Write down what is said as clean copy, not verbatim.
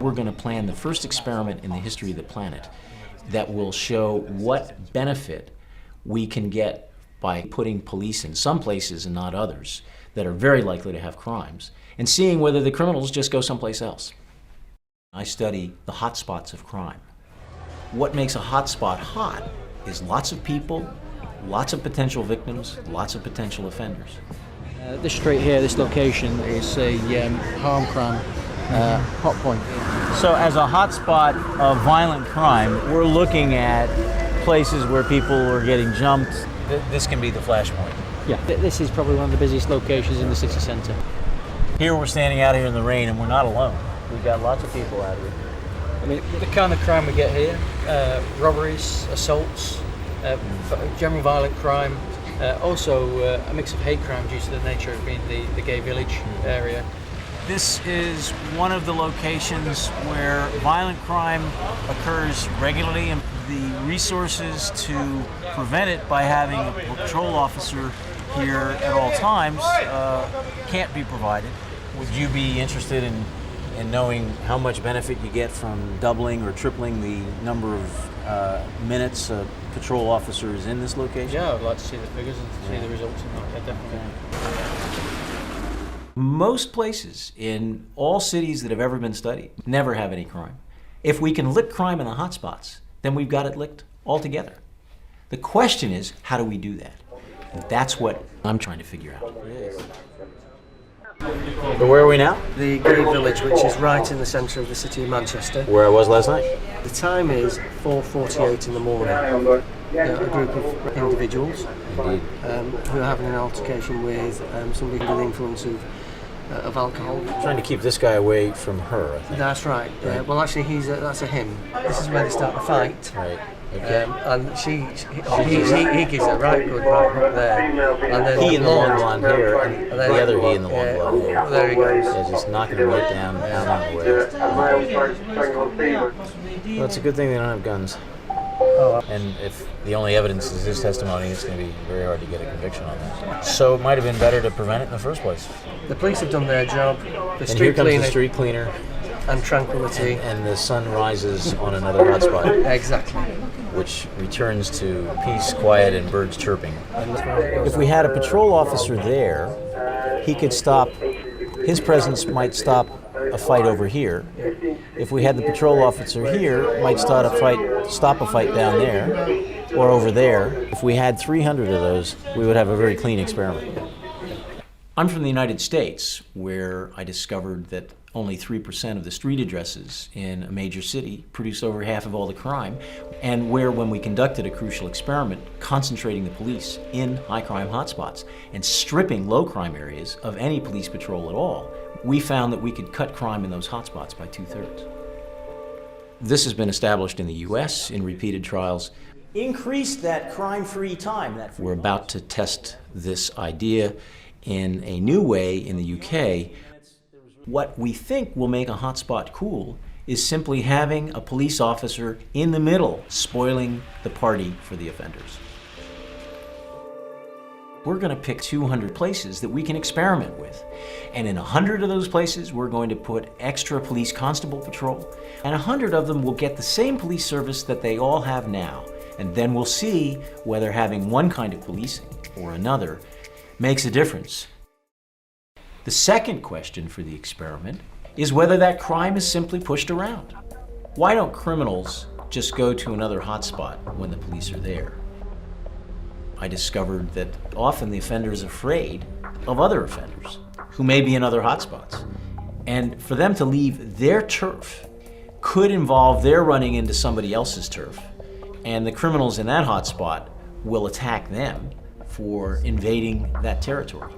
We're going to plan the first experiment in the history of the planet that will show what benefit we can get by putting police in some places and not others that are very likely to have crimes, and seeing whether the criminals just go someplace else. I study the hot spots of crime. What makes a hot spot hot is lots of people, lots of potential victims, lots of potential offenders. This street here, this location, is a harm crime hot point. So as a hot spot of violent crime, we're looking at places where people are getting jumped. This can be the flashpoint. Yeah, this is probably one of the busiest locations in the city centre. Here we're standing out here in the rain and we're not alone. We've got lots of people out here. I mean, the kind of crime we get here, robberies, assaults, general violent crime, also a mix of hate crime due to the nature of being the gay village area. This is one of the locations where violent crime occurs regularly, and the resources to prevent it by having a patrol officer here at all times can't be provided. Would you be interested in knowing how much benefit you get from doubling or tripling the number of minutes a patrol officer is in this location? Yeah, I'd like to see the figures and see the results in that. Yeah, definitely. Most places in all cities that have ever been studied never have any crime. If we can lick crime in the hot spots, then we've got it licked altogether. The question is, how do we do that? And that's what I'm trying to figure out. So where are we now? The gay village, which is right in the centre of the city of Manchester. Where I was last night. The time is 4:48 in the morning. A group of individuals who are having an altercation with somebody under the influence of alcohol. Trying to keep this guy away from her, I think. That's right. Well, actually, that's a him. This is where they start the fight. Right. Okay. And he gives a right good right hook there. And then He in the long blonde hair, and the other he in the long blonde hair. There he goes. Yeah, just knocking him right down, pound on the waist. Well, it's a good thing they don't have guns. And if the only evidence is his testimony, it's going to be very hard to get a conviction on that. So it might have been better to prevent it in the first place. The police have done their job. And here comes the street cleaner. And tranquility. And the sun rises on another hotspot. Exactly. Which returns to peace, quiet, and birds chirping. If we had a patrol officer there, he could stop, his presence might stop a fight over here. If we had the patrol officer here, it might stop a fight down there or over there. If we had 300 of those, we would have a very clean experiment. I'm from the United States, where I discovered that only 3% of the street addresses in a major city produce over half of all the crime, and where, when we conducted a crucial experiment concentrating the police in high crime hotspots and stripping low crime areas of any police patrol at all, we found that we could cut crime in those hotspots by 2/3. This has been established in the US in repeated trials. Increase that crime-free time. We're about to test this idea in a new way in the UK. What we think will make a hotspot cool is simply having a police officer in the middle spoiling the party for the offenders. We're going to pick 200 places that we can experiment with. And in 100 of those places, we're going to put extra police constable patrol. And 100 of them will get the same police service that they all have now. And then we'll see whether having one kind of policing or another makes a difference. The second question for the experiment is whether that crime is simply pushed around. Why don't criminals just go to another hotspot when the police are there? I discovered that often the offender is afraid of other offenders who may be in other hotspots. And for them to leave their turf could involve their running into somebody else's turf. And the criminals in that hotspot will attack them for invading that territory.